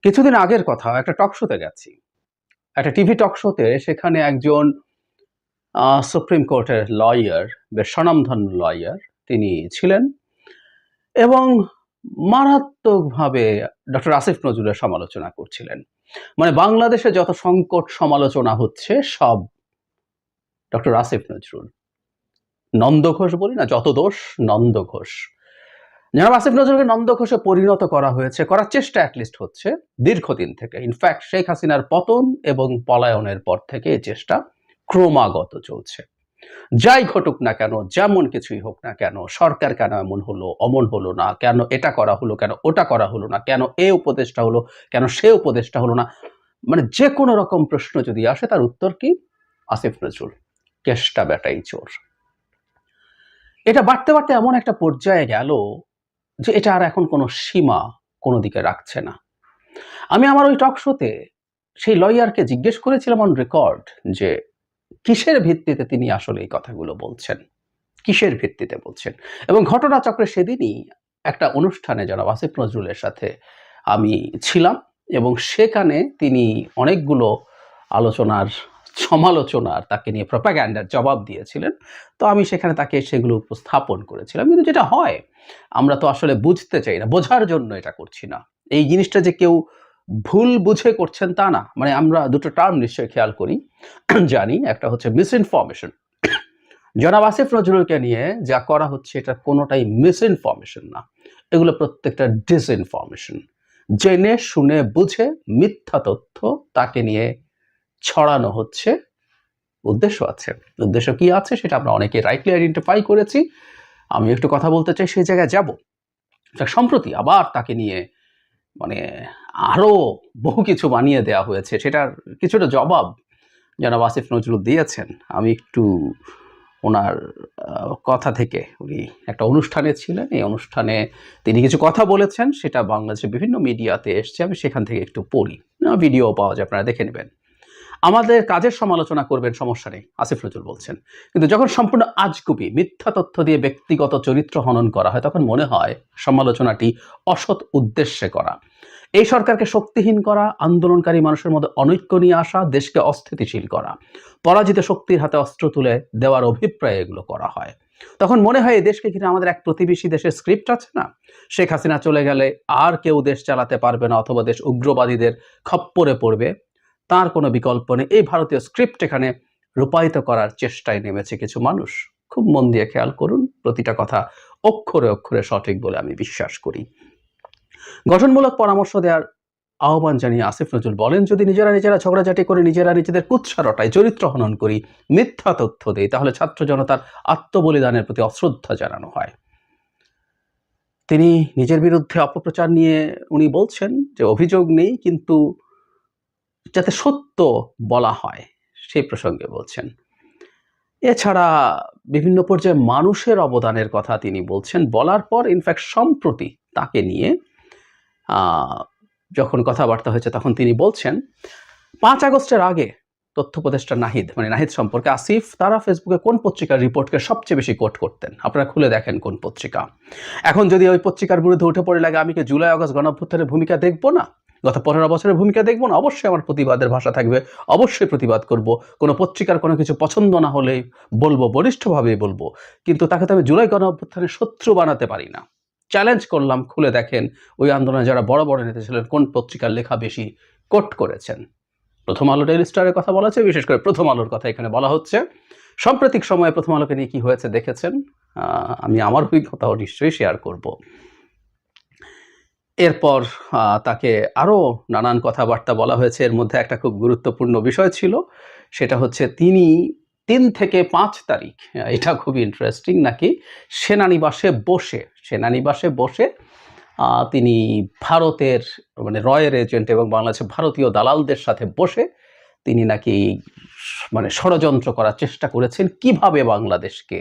কিছুদিন আগের কথা, একটা টক শোতে গেছি। একটা টিভি টক শোতে সেখানে একজন সুপ্রিম কোর্টের লয়ার, বেশ স্বনামধন্য লয়ার তিনি ছিলেন এবং মারাত্মকভাবে ডক্টর আসিফ নজরুলের সমালোচনা করছিলেন। মানে বাংলাদেশে যত সংকট সমালোচনা হচ্ছে সব ডক্টর আসিফ নজরুল। নন্দ ঘোষ বলি না, যত দোষ নন্দ ঘোষ। জনাব আসিফ নজরুলকে নন্দ ঘোষে পরিণত করা হয়েছে, করার চেষ্টা অ্যাটলিস্ট হচ্ছে দীর্ঘদিন থেকে। ইনফ্যাক্ট শেখ হাসিনার পতন এবং পলায়নের পর থেকে এই চেষ্টা ক্রমাগত চলছে। যাই ঘটুক না কেন, যেমন কিছুই হোক না কেন, সরকার কেন এমন হলো, অমন হলো না, কেন এটা করা হলো, কেন ওটা করা হলো না, কেন এ উপদেশটা হলো, কেন সে উপদেশটা হলো না, মানে যে কোনো রকম প্রশ্ন যদি আসে তার উত্তর কি? আসিফ নজরুল কেষ্টা বেটাই চোর। এটা বাড়তে বাড়তে এমন একটা পর্যায়ে গেল যে এটা আর এখন কোনো সীমা কোনো দিকে রাখছে না। আমি আমার ওই টক শোতে সেই লয়ারকে জিজ্ঞেস করেছিলাম অন রেকর্ড যে কিসের ভিত্তিতে তিনি আসলে এই কথাগুলো বলছেন, কিসের ভিত্তিতে বলছেন। এবং ঘটনাচক্রে সেদিনই একটা অনুষ্ঠানে জনাব আসিফ নজরুলের সাথে আমি ছিলাম এবং সেখানে তিনি অনেকগুলো আলোচনার সমালোচনার তাকে নিয়ে প্রপাগ্যান্ডার জবাব দিয়েছিলেন। তো আমি সেখানে তাকে সেগুলো উপস্থাপন করেছিলাম। কিন্তু যেটা হয়, আমরা তো আসলে বুঝতে চাই না, বোঝার জন্য এটা করছি না। এই জিনিসটা যে কেউ ভুল বুঝে করছেন তা না। মানে আমরা দুটো টার্ম নিশ্চয়ই খেয়াল করি, জানি। একটা হচ্ছে মিসইনফরমেশন। জনাব আসিফ নজরুলকে নিয়ে যা করা হচ্ছে এটা কোনোটাই মিসইনফরমেশন না, এগুলো প্রত্যেকটা ডিসইনফরমেশন। জেনে শুনে বুঝে মিথ্যা তথ্য তাকে নিয়ে ছড়ানো হচ্ছে। উদ্দেশ্য আছে, উদ্দেশ্য কি আছে সেটা আমরা অনেকে রাইটলি আইডেন্টিফাই করেছি। আমি একটু কথা বলতে চাই, সেই জায়গায় যাব। সম্প্রতি আবার তাকে নিয়ে মানে আরো বহু কিছু বানিয়ে দেওয়া হয়েছে, সেটার কিছুটা জবাব জনাব আসিফ নজরুল দিয়েছেন। আমি একটু ওনার কথা থেকে, উনি একটা অনুষ্ঠানে ছিলেন, এই অনুষ্ঠানে তিনি কিছু কথা বলেছেন, সেটা বাংলাদেশের বিভিন্ন মিডিয়াতে এসছে। আমি সেখান থেকে একটু পড়ি, ভিডিও পাওয়া যায়, আপনারা দেখে নেবেন। আমাদের কাজের সমালোচনা করবেন, সমস্যা নেই, আসিফ নজরুল বলছেন। কিন্তু যখন সম্পূর্ণ আজগুবি মিথ্যা তথ্য দিয়ে ব্যক্তিগত চরিত্র হনন করা হয়, তখন মনে হয় সমালোচনাটি অসৎ উদ্দেশ্যে করা। এই সরকারকে শক্তিহীন করা, আন্দোলনকারী মানুষের মধ্যে অনৈক্য নিয়ে আসা, দেশকে অস্থিতিশীল করা, পরাজিত শক্তির হাতে অস্ত্র তুলে দেওয়ার অভিপ্রায়ে এগুলো করা হয়। তখন মনে হয় এই দেশকে ঘিরে আমাদের এক প্রতিবেশী দেশের স্ক্রিপ্ট আছে না, শেখ হাসিনা চলে গেলে আর কেউ দেশ চালাতে পারবে না, অথবা দেশ উগ্রবাদীদের খপ্পরে পড়বে, তার কোনো বিকল্প নেই। এই ভারতীয় স্ক্রিপ্ট এখানে রূপায়িত করার চেষ্টায় নেমেছে কিছু মানুষ। খুব মন দিয়ে খেয়াল করুন, প্রতিটা কথা অক্ষরে অক্ষরে সঠিক বলে আমি বিশ্বাস করি। গঠনমূলক পরামর্শ দেওয়ার আহ্বান জানিয়ে আসিফ নজরুল বলেন, যদি নিজেরা ঝগড়াঝাটি করে নিজেরা নিজেদের কুৎসা রটাই, চরিত্র হনন করি, মিথ্যা তথ্য দেই, তাহলে ছাত্র জনতার আত্মবলিদানের প্রতি অশ্রদ্ধা জানানো হয়। তিনি নিজের বিরুদ্ধে অপপ্রচার নিয়ে উনি বলছেন যে অভিযোগ নেই, কিন্তু যাতে সত্য বলা হয় সেই প্রসঙ্গে বলছেন। এছাড়া বিভিন্ন পর্যায়ে মানুষের অবদানের কথা তিনি বলছেন। বলার পর ইনফ্যাক্ট সম্প্রতি তাকে নিয়ে যখন কথাবার্তা হয়েছে তখন তিনি বলছেন 5 আগস্টের আগে তথ্য উপদেষ্টা নাহিদ, মানে নাহিদ সম্পর্কে আসিফ তারা ফেসবুকে কোন পত্রিকার রিপোর্টকে সবচেয়ে বেশি কোট করতেন, আপনারা খুলে দেখেন কোন পত্রিকা। এখন যদি ওই পত্রিকার বিরুদ্ধে উঠে পড়ে লাগে আমি কি জুলাই আগস্ট গণঅভ্যুত্থানের ভূমিকা দেখব না, গত 15 বছরের ভূমিকা দেখব না? অবশ্যই আমার প্রতিবাদের ভাষা থাকবে, অবশ্যই প্রতিবাদ করব। কোনো পত্রিকার কোনো কিছু পছন্দ না হলে বলবো, বলিষ্ঠভাবেই বলবো, কিন্তু তাকে তো আমি জুলাই গণঅভ্যুত্থানের শত্রু বানাতে পারি না। চ্যালেঞ্জ করলাম, খুলে দেখেন ওই আন্দোলনে যারা বড় বড় নেতা ছিলেন কোন পত্রিকার লেখা বেশি কোট করেছেন। প্রথম আলো, ডেইলি স্টারের কথা বলা হচ্ছে, বিশেষ করে প্রথম আলোর কথা এখানে বলা হচ্ছে। সাম্প্রতিক সময়ে প্রথম আলোকে নিয়ে কি হয়েছে দেখেছেন, আমি আমার অভিজ্ঞতাও নিশ্চয়ই শেয়ার করব। এরপর তাকে আরও নানান কথাবার্তা বলা হয়েছে। এর মধ্যে একটা খুব গুরুত্বপূর্ণ বিষয় ছিল, সেটা হচ্ছে তিনি 3 থেকে 5 তারিখ, এটা খুবই ইন্টারেস্টিং, নাকি সেনানিবাসে বসে তিনি ভারতের মানে রয়ের এজেন্ট এবং বাংলাদেশের ভারতীয় দালালদের সাথে বসে তিনি নাকি মানে ষড়যন্ত্র করার চেষ্টা করেছেন, কিভাবে বাংলাদেশকে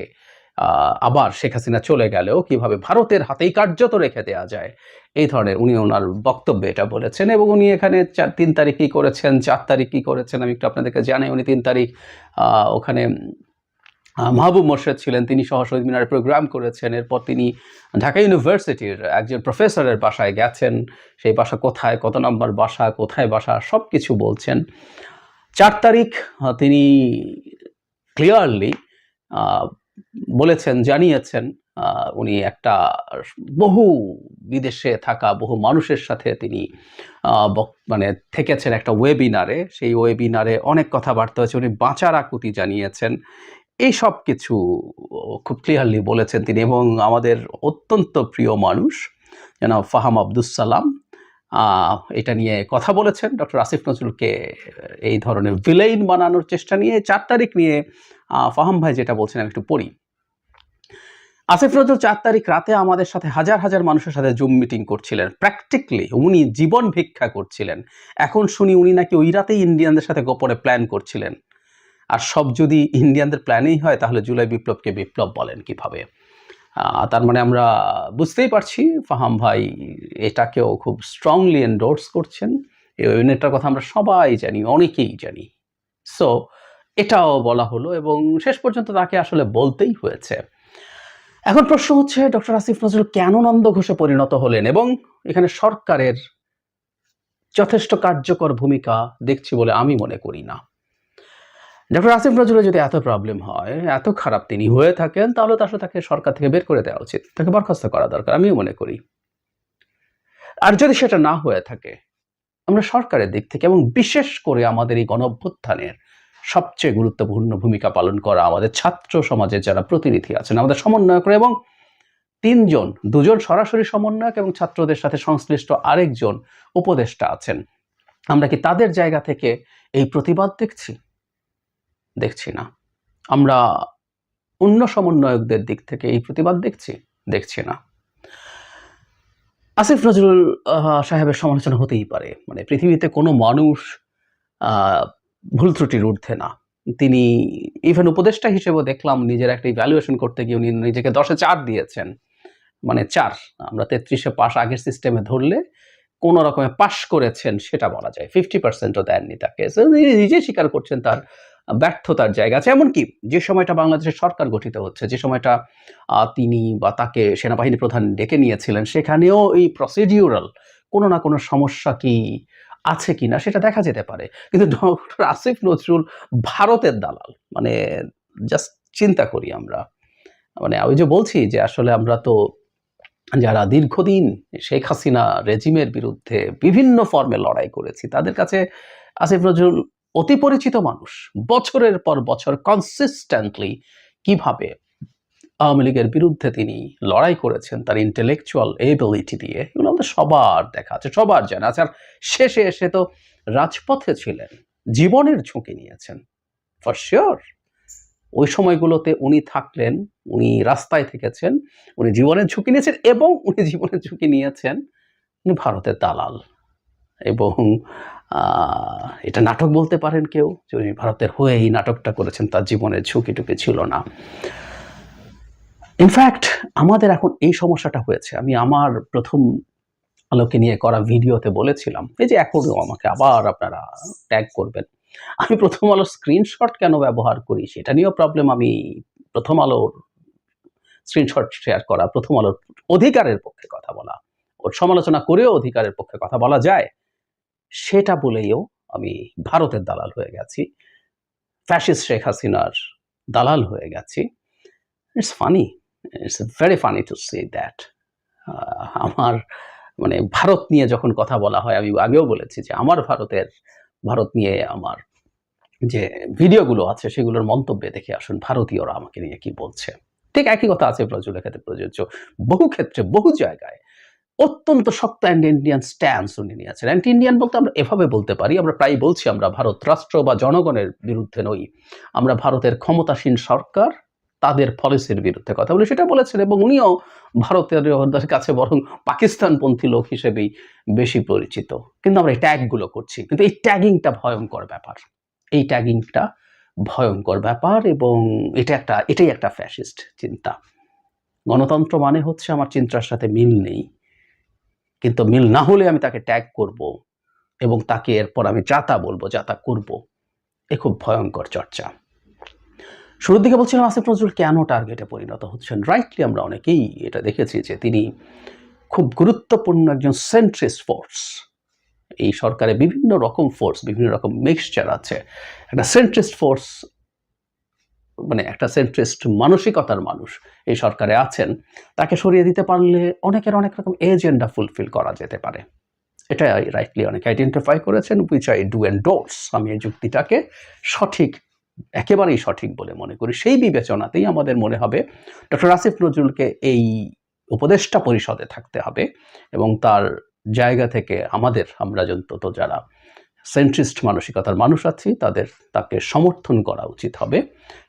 আবার শেখ হাসিনা চলে গেলেও কিভাবে ভারতের হাতেই কার্যত রেখে দেওয়া যায়, এই ধরনের উনি ওনার বক্তব্যে এটা বলেছেন। এবং উনি এখানে 3 তারিখ কী করেছেন, 4 তারিখ কী করেছেন আমি একটু আপনাদেরকে জানাই। উনি 3 তারিখ ওখানে মাহবুব মোর্শেদ ছিলেন, তিনি সহ শহীদ মিনারে প্রোগ্রাম করেছেন। এরপর তিনি ঢাকা ইউনিভার্সিটির একজন প্রফেসরের বাসায় গেছেন। সেই বাসা কোথায়, কত নম্বর বাসা, কোথায় বাসা, সব কিছু বলছেন। 4 তারিখ তিনি ক্লিয়ারলি বলেছেন, জানিয়েছেন উনি একটা বহু বিদেশে থাকা বহু মানুষের সাথে তিনি মানে থেকেছেন একটা ওয়েবিনারে। সেই ওয়েবিনারে অনেক কথাবার্তা হয়েছে, উনি বাঁচার আকুতি জানিয়েছেন। এই সব কিছু খুব ক্লিয়ারলি বলেছেন তিনি। এবং আমাদের অত্যন্ত প্রিয় মানুষ জনাব ফাহাম আব্দুস সালাম এটা নিয়ে কথা বলেছেন ডক্টর আসিফ নজরুলকে এই ধরনের ভিলেইন বানানোর চেষ্টা নিয়ে। 4 তারিখ নিয়ে ফাহাম ভাই যেটা বলছেন আমি একটু পড়ি। আসিফ নজরুল 4 তারিখ রাতে আমাদের সাথে হাজার হাজার মানুষের সাথে জুম মিটিং করছিলেন। প্র্যাকটিক্যালি উনি জীবন ভিক্ষা করছিলেন। এখন শুনি উনি নাকি ওই রাতেই ইন্ডিয়ানদের সাথে গোপনে প্ল্যান করছিলেন। আর সব যদি ইন্ডিয়ানদের প্ল্যানেই হয় তাহলে জুলাই বিপ্লবকে বিপ্লব বলেন কিভাবে? তার মানে আমরা বুঝতেই পারছি ফাহাম ভাই এটাকেও খুব স্ট্রংলি এন্ডোর্স করছেন। এই ইউনিটটার কথা আমরা সবাই জানি, অনেকেই জানি। সো এটাও বলা হলো এবং শেষ পর্যন্ত তাকে আসলে বলতেই হয়েছে। এখন প্রশ্ন হচ্ছে ডক্টর আসিফ নজরুল কেন নন্দ ঘোষে পরিণত হলেন, এবং এখানে সরকারের যথেষ্ট কার্যকর ভূমিকা দেখছি বলে আমি মনে করি না। ডক্টর আসিফ নজরুলের যদি এত প্রবলেম হয়, এত খারাপ তিনি হয়ে থাকেন, তাহলে আসলে তাকে সরকার থেকে বের করে দেওয়া উচিত, তাকে বরখাস্ত করা দরকার, আমিও মনে করি। আর যদি সেটা না হয়ে থাকে, আমরা সরকারের দিক থেকে এবং বিশেষ করে আমাদের এই গণঅভ্যুত্থানের সবচেয়ে গুরুত্বপূর্ণ ভূমিকা পালন করা আমাদের ছাত্র সমাজের যারা প্রতিনিধি আছেন, আমাদের সমন্বয়ক এবং 3 জন, 2 জন সরাসরি সমন্বয়ক এবং ছাত্রদের সাথে সংশ্লিষ্ট আরেকজন উপদেষ্টা আছেন, আমরা কি তাদের জায়গা থেকে এই প্রতিবাদ দেখছি না। আমরা অন্য সমন্বয়কদের দিক থেকে এই প্রতিবাদ দেখছি না। আসিফ নজরুল সাহেবের সমালোচনা হতেই পারে, মানে পৃথিবীতে কোনো মানুষ ভুল ত্রুটির ঊর্ধ্বে না। তিনি ইভেন উপদেষ্টা হিসেবেও দেখলাম নিজের একটা ইভ্যালুয়েশন করতে গিয়ে উনি নিজেকে 10-এ 4 দিয়েছেন। মানে 4, আমরা 33-এ পাস আগের সিস্টেমে ধরলে কোন রকমে পাস করেছেন সেটা বলা যায়, 50%ও দেননি তাকে। তিনি নিজে স্বীকার করছেন তার ব্যর্থতার জায়গা আছে। এমনকি যে সময়টা বাংলাদেশের সরকার গঠিত হচ্ছে, যে সময়টা তিনি বা তাকে সেনাবাহিনী প্রধান ডেকে নিয়েছিলেন, সেখানেও এই প্রসিডিউরাল কোনো না কোনো সমস্যা কি আছে কিনা সেটা দেখা যেতে পারে। কিন্তু ডক্টর আসিফ নজরুল ভারতের দালাল, মানে জাস্ট চিন্তা করি আমরা। মানে আমি যে বলছি যে আসলে আমরা তো যারা দীর্ঘদিন শেখ হাসিনা রেজিমের বিরুদ্ধে বিভিন্ন ফর্মে লড়াই করেছি, তাদের কাছে আসিফ নজরুল অতি পরিচিত মানুষ। বছরের পর বছর কনসিস্টেন্টলি কিভাবে আওয়ামী লীগের বিরুদ্ধে তিনি লড়াই করেছেন তার ইন্টেলেকচুয়াল এবিলিটি দিয়ে, এগুলো আমাদের সবার দেখা আছে, সবার জানা আছে। আর শেষে এসে তো রাজপথে ছিলেন, জীবনের ঝুঁকি নিয়েছেন ফর শিওর। ওই সময়গুলোতে উনি থাকলেন, উনি রাস্তায় থেকেছেন, উনি জীবনের ঝুঁকি নিয়েছেন এবং উনি জীবনের ঝুঁকি নিয়েছেন উনি ভারতের দালাল। এবং এটা নাটক বলতে পারেন কেউ, যে উনি ভারতের হয়ে এই নাটকটা করেছেন, তার জীবনের ঝুঁকি ছিল না। ইনফ্যাক্ট আমাদের এখন এই সমস্যাটা হয়েছে, আমি আমার প্রথম আলোকে নিয়ে করা ভিডিওতে বলেছিলাম, এই যে এখনও আমাকে আবার আপনারা ট্যাগ করবেন, আমি প্রথম আলোর স্ক্রিনশট কেন ব্যবহার করি সেটা নিয়েও প্রবলেম। আমি প্রথম আলোর স্ক্রিনশট শেয়ার করা, প্রথম আলোর অধিকারের পক্ষে কথা বলা, ওর সমালোচনা করেও অধিকারের পক্ষে কথা বলা যায়, সেটা বলেও আমি ভারতের দালাল হয়ে গেছি, ফ্যাসিস্ট শেখ হাসিনার দালাল হয়ে গেছি। It's funny, it's very funny to say that. আমার মানে ভারত নিয়ে যখন কথা বলা হয়, আমি আগেও বলেছি যে আমার ভারত নিয়ে আমার যে ভিডিওগুলো আছে সেগুলোর মন্তব্যে দেখে আসুন ভারতীয়রা আমাকে নিয়ে কি বলছে। ঠিক একই কথা আছে নজরুলের ক্ষেত্রে প্রযোজ্য। বহু ক্ষেত্রে বহু জায়গায় অত্যন্ত শক্ত অ্যান্টি ইন্ডিয়ান স্ট্যান্স উনি নিয়েছেন। অ্যান্টি ইন্ডিয়ান বলতে আমরা এভাবে বলতে পারি, আমরা প্রায় বলছি আমরা ভারত রাষ্ট্র বা জনগণের বিরুদ্ধে নই, আমরা ভারতের ক্ষমতাসীন সরকার তাদের পলিসির বিরুদ্ধে কথা বলি, সেটা বলেছেন। এবং উনিও ভারতের কাছে বরং পাকিস্তানপন্থী লোক হিসেবেই বেশি পরিচিত। কিন্তু আমরা এই ট্যাগগুলো করছি, কিন্তু এই ট্যাগিংটা ভয়ঙ্কর ব্যাপার, এই ট্যাগিংটা ভয়ঙ্কর ব্যাপার। এবং এটাই একটা ফ্যাসিস্ট চিন্তা। গণতন্ত্র মানে হচ্ছে আমার চিন্তার সাথে মিল নেই, কিন্তু মিল না হলে আমি তাকে ট্যাগ করব এবং তাকে এরপর আমি যা তা বলবো, যা তা করবো, এ খুব ভয়ঙ্কর চর্চা। শুরুর দিকে বলছিলাম আসিফ নজরুল কেন টার্গেটে পরিণত হচ্ছেন। রাইটলি আমরা অনেকেই এটা দেখেছি যে তিনি খুব গুরুত্বপূর্ণ একজন সেন্ট্রিস্ট ফোর্স। এই সরকারে বিভিন্ন রকম ফোর্স, বিভিন্ন রকম মিক্সচার আছে। একটা সেন্ট্রিস্ট ফোর্স মানে একটা সেন্ট্রিস্ট মানসিকতার মানুষ এই সরকারে আছেন, তাকে সরিয়ে দিতে পারলে অনেকের অনেক রকম এজেন্ডা ফুলফিল করা যেতে পারে। এটা রাইটলি অনেকে আইডেন্টিফাই করেছেন, উইচ আই ডু এন্ডোর্স। আমি এই যুক্তিটাকে সঠিক, একেবারেই সঠিক বলে মনে করি। সেই বিবেচনাতেই আমাদের মনে হবে ডক্টর আসিফ নজরুলকে এই উপদেষ্টা পরিষদে থাকতে হবে এবং তার জায়গা থেকে আমরা অন্তত যারা সেন্ট্রিস্ট মানসিকতার মানুষ আছি তাকে সমর্থন করা উচিত হবে।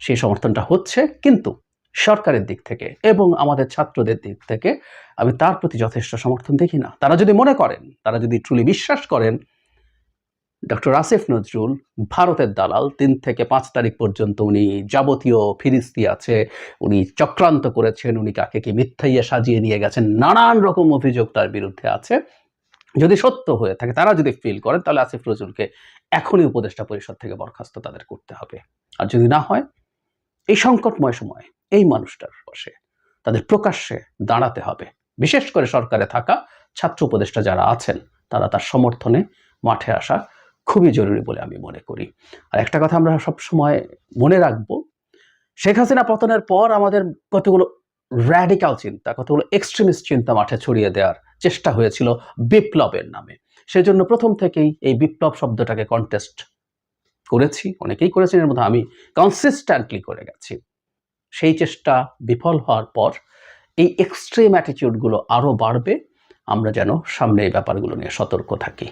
সেই সমর্থনটা হচ্ছে, কিন্তু সরকারের দিক থেকে এবং আমাদের ছাত্রদের দিক থেকে আমি তার প্রতি যথেষ্ট সমর্থন দেখি না। তারা যদি মনে করেন, তারা যদি ট্রুলি বিশ্বাস করেন ডক্টর আসিফ নজরুল ভারতের দালাল, 3 থেকে 5 তারিখ পর্যন্ত উনি যাবতীয় ফিরিস্তি আছে, উনি চক্রান্ত করেছেন, উনি কাকে কি মিথ্যাইয়া সাজিয়ে নিয়ে গেছেন, নানান রকম অভিযোগ তার বিরুদ্ধে আছে, যদি সত্য হয়ে থাকে, তারা যদি ফিল করেন, তাহলে আসিফ নজরুলকে এখনই উপদেষ্টা পরিষদ থেকে বরখাস্ত তাদের করতে হবে। আর যদি না হয়, এই সংকটময় সময় এই মানুষটার পাশে তাদের প্রকাশ্যে দাঁড়াতে হবে। বিশেষ করে সরকারে থাকা ছাত্র উপদেষ্টা যারা আছেন, তারা তার সমর্থনে মাঠে আসা খুবই জরুরি বলে আমি মনে করি। আর একটা কথা আমরা সবসময় মনে রাখবো, শেখ হাসিনা পতনের পর আমাদের কতগুলো র্যাডিক্যাল চিন্তা, কতগুলো এক্সট্রিমিস্ট চিন্তা মাঠে ছড়িয়ে দেওয়ার চেষ্টা হয়েছিল বিপ্লবের নামে। সেজন্য প্রথম থেকেই এই বিপ্লব শব্দটাকে কন্টেস্ট করেছি, অনেকেই করেছেন, এর মধ্যে আমি কনসিস্টেন্টলি করে গেছি। সেই চেষ্টা বিফল হওয়ার পর এই এক্সট্রিম অ্যাটিটিউডগুলো আরও বাড়বে। আমরা যেন সামনে এই ব্যাপারগুলো নিয়ে সতর্ক থাকি।